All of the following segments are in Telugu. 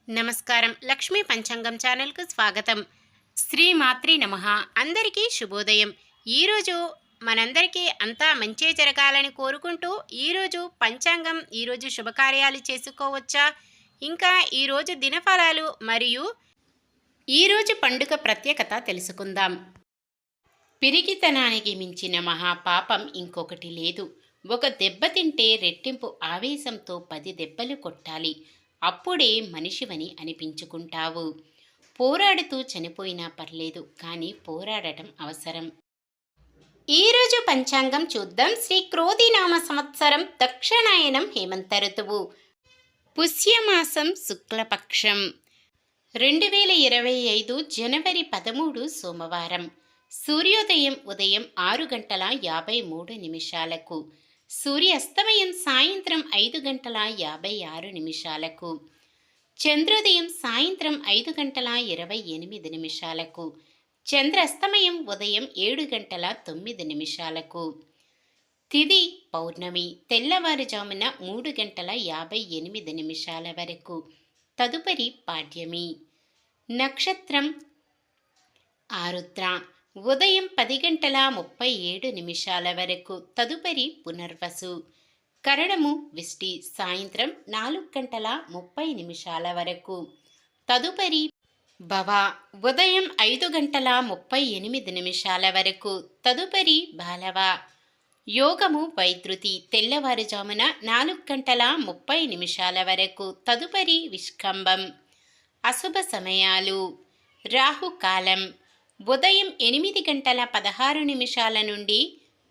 నమస్కారం. లక్ష్మీ పంచాంగం ఛానల్‌కు స్వాగతం. శ్రీమాత్రే నమః. అందరికీ శుభోదయం. ఈరోజు మనందరికీ అంతా మంచే జరగాలని కోరుకుంటూ ఈరోజు పంచాంగం, ఈరోజు శుభకార్యాలు చేసుకోవచ్చా, ఇంకా ఈరోజు దినఫలాలు మరియు ఈరోజు పండుగ ప్రత్యేకత తెలుసుకుందాం. పిరికితనానికి మించిన మహాపాపం ఇంకొకటి లేదు. ఒక దెబ్బ తింటే రెట్టింపు ఆవేశంతో 10 దెబ్బలు కొట్టాలి. అప్పుడే మనిషివని అనిపించుకుంటావు. పోరాడుతూ చనిపోయినా పర్లేదు, కానీ పోరాడటం అవసరం. ఈరోజు పంచాంగం చూద్దాం. శ్రీ క్రోధినామ సంవత్సరం, దక్షిణాయనం, హేమంత ఋతువు, పుష్యమాసం, శుక్లపక్షం, 2025 జనవరి 13 సోమవారం. సూర్యోదయం ఉదయం 6 గంటల 53 నిమిషాలకు, సూర్యాస్తమయం సాయంత్రం 5 గంటల 56 నిమిషాలకు, చంద్రోదయం సాయంత్రం 5 గంటల 28 నిమిషాలకు, చంద్రాస్తమయం ఉదయం 7 గంటల 9 నిమిషాలకు. తిథి పౌర్ణమి, తెల్లవారుజామున 3 గంటల 58 నిమిషాల వరకు. తదుపరి పాడ్యమి. నక్షత్రం ఆరుద్ర, ఉదయం 10 గంటల 37 నిమిషాల వరకు. తదుపరి పునర్వసు. కరణము విష్టి, సాయంత్రం 4 గంటల 30 నిమిషాల వరకు. తదుపరి భవ, ఉదయం 5 గంటల 38 నిమిషాల వరకు. తదుపరి బాలవ. యోగము వైద్యుతి, తెల్లవారుజామున 4 గంటల 30 నిమిషాల వరకు. తదుపరి విష్కంభం. అశుభ సమయాలు. రాహుకాలం ఉదయం 8 గంటల 16 నిమిషాల నుండి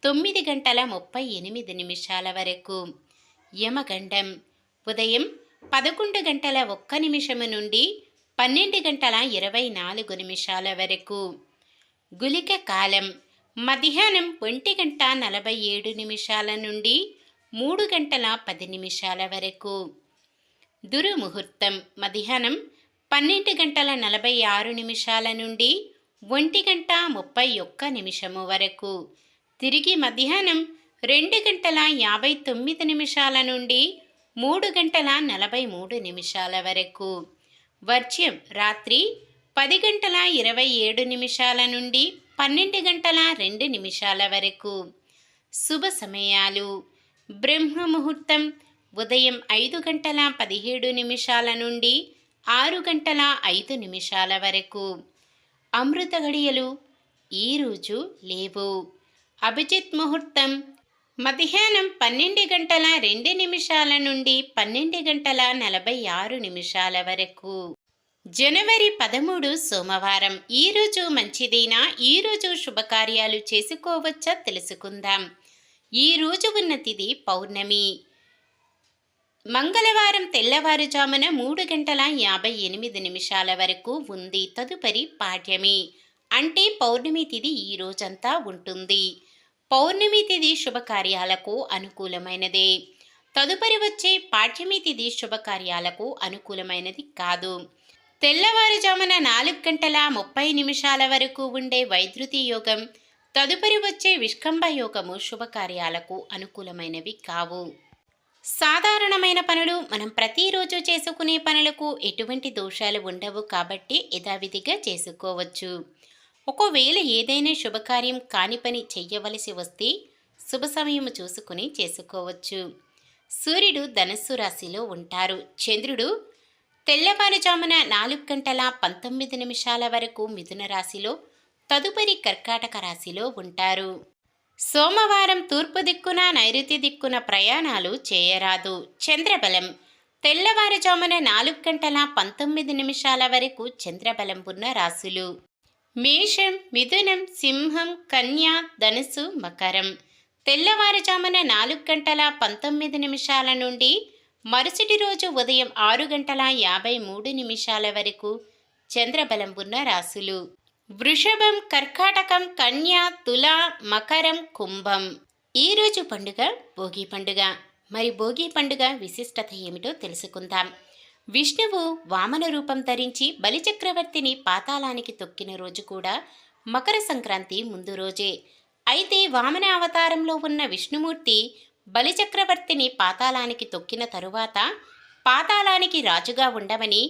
9 గంటల 38 నిమిషాల వరకు. యమగండం ఉదయం 11 గంటల 1 నిమిషము నుండి 12 గంటల 24 నిమిషాల వరకు. గుళిక కాలం మధ్యాహ్నం 1 గంట 47 నిమిషాల నుండి 3 గంటల 10 నిమిషాల వరకు. దుర్ముహూర్తం మధ్యాహ్నం 12 గంటల 46 నిమిషాల నుండి 1 గంట 31 నిమిషము వరకు. తిరిగి మధ్యాహ్నం 2 గంటల 59 నిమిషాల నుండి 3 గంటల 43 నిమిషాల వరకు. వర్జ్యం రాత్రి 10 గంటల 27 నిమిషాల నుండి 12 గంటల 2 నిమిషాల వరకు. శుభ సమయాలు. బ్రహ్మముహూర్తం ఉదయం 5 గంటల 17 నిమిషాల నుండి 6 గంటల 5 నిమిషాల వరకు. అమృత గడియలు ఈరోజు లేవు. అభిజిత్ ముహూర్తం మధ్యాహ్నం 12 గంటల 2 నిమిషాల నుండి 12 గంటల 46 నిమిషాల వరకు. జనవరి 13 సోమవారం. ఈరోజు మంచిదేనా? ఈరోజు శుభకార్యాలు చేసుకోవచ్చా తెలుసుకుందాం. ఈరోజు ఉన్న తిథి పౌర్ణమి. మంగళవారం తెల్లవారుజామున 3 గంటల 58 నిమిషాల వరకు ఉంది. తదుపరి పాడ్యమి, అంటే పౌర్ణమి తిథి ఈ రోజంతా ఉంటుంది. పౌర్ణమి తిథి శుభకార్యాలకు అనుకూలమైనదే. తదుపరి వచ్చే పాడ్యమి తిథి శుభకార్యాలకు అనుకూలమైనది కాదు. తెల్లవారుజామున 4 గంటల 30 నిమిషాల వరకు ఉండే వైద్యుతి యోగం, తదుపరి వచ్చే విష్కంభ యోగము శుభకార్యాలకు అనుకూలమైనవి కావు. సాధారణమైన పనులు, మనం ప్రతిరోజు చేసుకునే పనులకు ఎటువంటి దోషాలు ఉండవు కాబట్టి యథావిధిగా చేసుకోవచ్చు. ఒకవేళ ఏదైనా శుభకార్యం కాని పని చెయ్యవలసి వస్తే శుభ సమయం చూసుకుని చేసుకోవచ్చు. సూర్యుడు ధనస్సు రాశిలో ఉంటారు. చంద్రుడు తెల్లవారుజామున 4 గంటల 19 నిమిషాల వరకు మిథున రాశిలో, తదుపరి కర్కాటక రాశిలో ఉంటారు. సోమవారం తూర్పు దిక్కున నైరుతి దిక్కున ప్రయాణాలు చేయరాదు. చంద్రబలం తెల్లవారుజామున 4 గంటల 19 నిమిషాల వరకు చంద్రబలం ఉన్న రాశులు మేషం, మిథునం, సింహం, కన్య, ధనుసు, మకరం. తెల్లవారుజామున 4 గంటల 19 నిమిషాల నుండి మరుసటి రోజు ఉదయం 6 గంటల 53 నిమిషాల వరకు చంద్రబలం ఉన్న రాశులు వృషభం, కర్కాటకం, కన్య, తుల, మకరం, కుంభం. ఈరోజు పండుగ భోగి పండుగ. మరి భోగి పండుగ విశిష్టత ఏమిటో తెలుసుకుందాం. విష్ణువు వామన రూపం ధరించి బలిచక్రవర్తిని పాతాళానికి తొక్కిన రోజు కూడా మకర సంక్రాంతి ముందు రోజే. అయితే వామన అవతారంలో ఉన్న విష్ణుమూర్తి బలిచక్రవర్తిని పాతాళానికి తొక్కిన తరువాత పాతాళానికి రాజుగా ఉండమని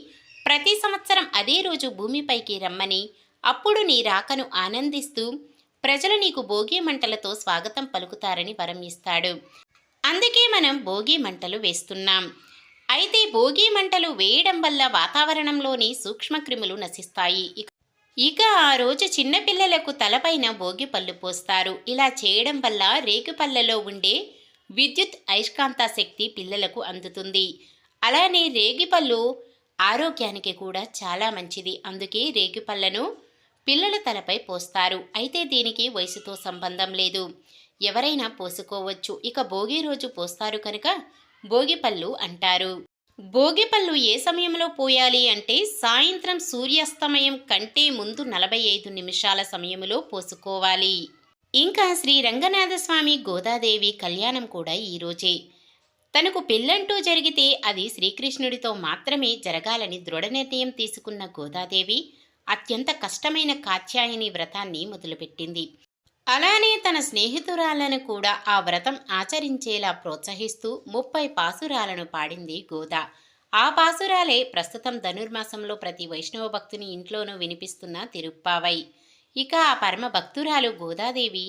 ప్రతి సంవత్సరం అదే రోజు భూమిపైకి రమ్మని, అప్పుడు నీ రాకను ఆనందిస్తూ ప్రజలు నీకు భోగి మంటలతో స్వాగతం పలుకుతారని వరం ఇస్తాడు. అందుకే మనం భోగి మంటలు వేస్తున్నాం. అయితే భోగి మంటలు వేయడం వల్ల వాతావరణంలోని సూక్ష్మక్రిములు నశిస్తాయి. ఇక ఆ రోజు చిన్నపిల్లలకు తలపైన భోగి పళ్ళు పోస్తారు. ఇలా చేయడం వల్ల రేగిపళ్ళలో ఉండే విద్యుత్ అయస్కాంత శక్తి పిల్లలకు అందుతుంది. అలానే రేగిపళ్ళు ఆరోగ్యానికి కూడా చాలా మంచిది. అందుకే రేగిపళ్ళను పిల్లల తలపై పోస్తారు. అయితే దీనికి వయసుతో సంబంధం లేదు, ఎవరైనా పోసుకోవచ్చు. ఇక భోగి రోజు పోస్తారు కనుక భోగిపళ్ళు అంటారు. భోగిపళ్ళు ఏ సమయంలో పోయాలి అంటే సాయంత్రం సూర్యాస్తమయం కంటే ముందు 45 నిమిషాల సమయంలో పోసుకోవాలి. ఇంకా శ్రీ రంగనాథస్వామి గోదాదేవి కళ్యాణం కూడా ఈరోజే. తనకు పెళ్ళంటూ జరిగితే అది శ్రీకృష్ణుడితో మాత్రమే జరగాలని దృఢ నిర్ణయం తీసుకున్న గోదాదేవి అత్యంత కష్టమైన కాత్యాయని వ్రతాన్ని మొదలుపెట్టింది. అలానే తన స్నేహితురాలను కూడా ఆ వ్రతం ఆచరించేలా ప్రోత్సహిస్తూ 30 పాసురాలను పాడింది గోదా. ఆ పాసురాలే ప్రస్తుతం ధనుర్మాసంలో ప్రతి వైష్ణవ భక్తుని ఇంట్లోనూ వినిపిస్తున్న తిరుప్పావై. ఇక ఆ పరమ భక్తురాలు గోదాదేవి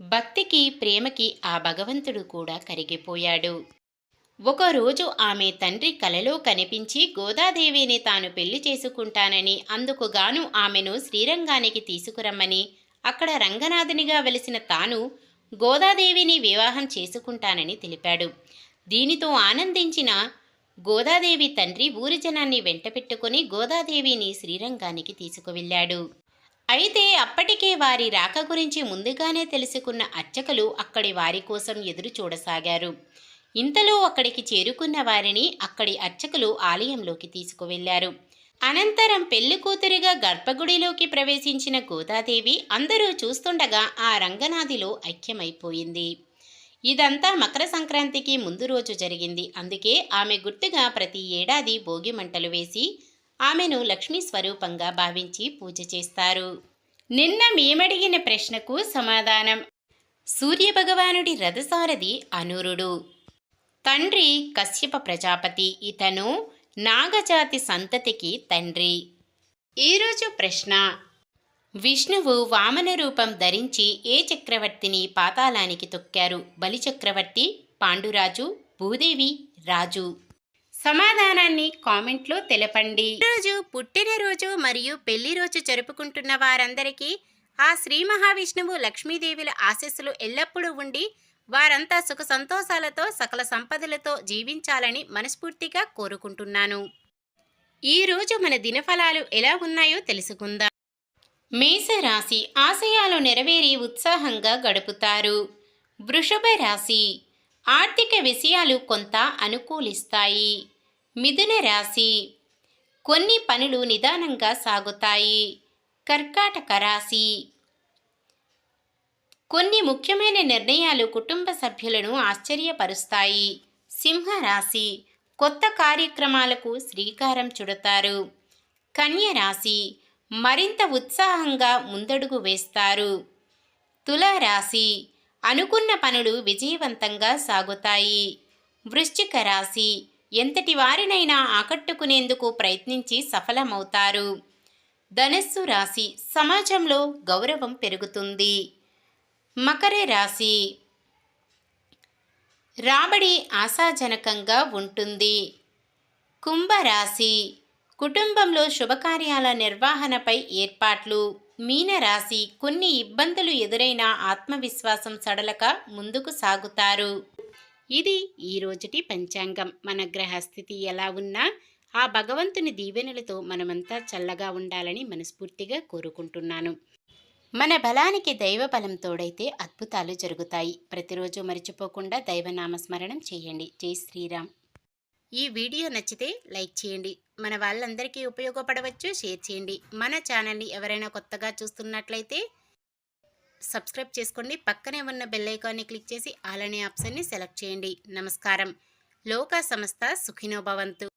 భక్తికి ప్రేమకి ఆ భగవంతుడు కూడా కరిగిపోయాడు. ఒకరోజు ఆమె తండ్రి కలలో కనిపించి గోదాదేవిని తాను పెళ్లి చేసుకుంటానని, అందుకుగాను ఆమెను శ్రీరంగానికి తీసుకురమ్మని, అక్కడ రంగనాథునిగా వెలిసిన తాను గోదాదేవిని వివాహం చేసుకుంటానని తెలిపాడు. దీనితో ఆనందించిన గోదాదేవి తండ్రి ఊరి జనాన్ని వెంటపెట్టుకుని గోదాదేవిని శ్రీరంగానికి తీసుకువెళ్ళాడు. అయితే అప్పటికే వారి రాక గురించి ముందుగానే తెలుసుకున్న అర్చకులు అక్కడి వారి కోసం ఎదురు చూడసాగారు. ఇంతలో అక్కడికి చేరుకున్న వారిని అక్కడి అర్చకులు ఆలయంలోకి తీసుకువెళ్లారు. అనంతరం పెళ్లి కూతురిగా గర్భగుడిలోకి ప్రవేశించిన గోదాదేవి అందరూ చూస్తుండగా ఆ రంగనాథిలో ఐక్యమైపోయింది. ఇదంతా మకర సంక్రాంతికి ముందు రోజు జరిగింది. అందుకే ఆమె గుర్తుగా ప్రతి ఏడాది భోగి మంటలు వేసి ఆమెను లక్ష్మీ స్వరూపంగా భావించి పూజ చేస్తారు. నిన్న మేమడిగిన ప్రశ్నకు సమాధానం. సూర్యభగవానుడి రథసారథి అనూరుడు. తండ్రి కశ్యప ప్రజాపతి. ఇతను నాగజాతి సంతతికి తండ్రి. ఈరోజు ప్రశ్న: విష్ణువు వామన రూపం ధరించి ఏ చక్రవర్తిని పాతాళానికి తొక్కారు? బలి చక్రవర్తి, పాండురాజు, భూదేవి, రాజు. సమాధానాన్ని కామెంట్లో తెలపండి. ఈరోజు పుట్టినరోజు మరియు పెళ్లి రోజు జరుపుకుంటున్న వారందరికీ ఆ శ్రీ మహావిష్ణువు లక్ష్మీదేవుల ఆశీస్సులు ఎల్లప్పుడూ ఉండి వారంతా సుఖ సంతోషాలతో సకల సంపదలతో జీవించాలని మనస్ఫూర్తిగా కోరుకుంటున్నాను. ఈరోజు మన దినఫలాలు ఎలా ఉన్నాయో తెలుసుకుందాం. మేషరాశి ఆశయాలు నెరవేరి ఉత్సాహంగా గడుపుతారు. వృషభ రాశి ఆర్థిక విషయాలు కొంత అనుకూలిస్తాయి. మిథున రాశి కొన్ని పనులు నిదానంగా సాగుతాయి. కర్కాటక రాశి కొన్ని ముఖ్యమైన నిర్ణయాలు కుటుంబ సభ్యులను ఆశ్చర్యపరుస్తాయి. సింహరాశి కొత్త కార్యక్రమాలకు శ్రీకారం చుడతారు. కన్య రాశి మరింత ఉత్సాహంగా ముందడుగు వేస్తారు. తులారాశి అనుకున్న పనులు విజయవంతంగా సాగుతాయి. వృశ్చిక రాశి ఎంతటి వారినైనా ఆకట్టుకునేందుకు ప్రయత్నించి సఫలమవుతారు. ధనస్సు రాశి సమాజంలో గౌరవం పెరుగుతుంది. మకర రాశి రాబడి ఆశాజనకంగా ఉంటుంది. కుంభరాశి కుటుంబంలో శుభకార్యాల నిర్వహణపై ఏర్పాట్లు. మీనరాశి కొన్ని ఇబ్బందులు ఎదురైనా ఆత్మవిశ్వాసం సడలక ముందుకు సాగుతారు. ఇది ఈరోజుటి పంచాంగం. మన గ్రహస్థితి ఎలా ఉన్నా ఆ భగవంతుని దీవెనలతో మనమంతా చల్లగా ఉండాలని మనస్ఫూర్తిగా కోరుకుంటున్నాను. మన బలానికి దైవ బలం తోడైతే అద్భుతాలు జరుగుతాయి. ప్రతిరోజు మర్చిపోకుండా దైవనామస్మరణం చేయండి. జై శ్రీరామ్. ఈ వీడియో నచ్చితే లైక్ చేయండి. మన వాళ్ళందరికీ ఉపయోగపడవచ్చు. షేర్ చేయండి. మన ఛానల్ని ఎవరైనా కొత్తగా చూస్తున్నట్లయితే సబ్స్క్రైబ్ చేసుకోండి. పక్కనే ఉన్న బెల్ ఐకాన్ని క్లిక్ చేసి ఆల్ అనే ఆప్షన్ని సెలెక్ట్ చేయండి. నమస్కారం. లోకా సమస్త సుఖినో భవంతు.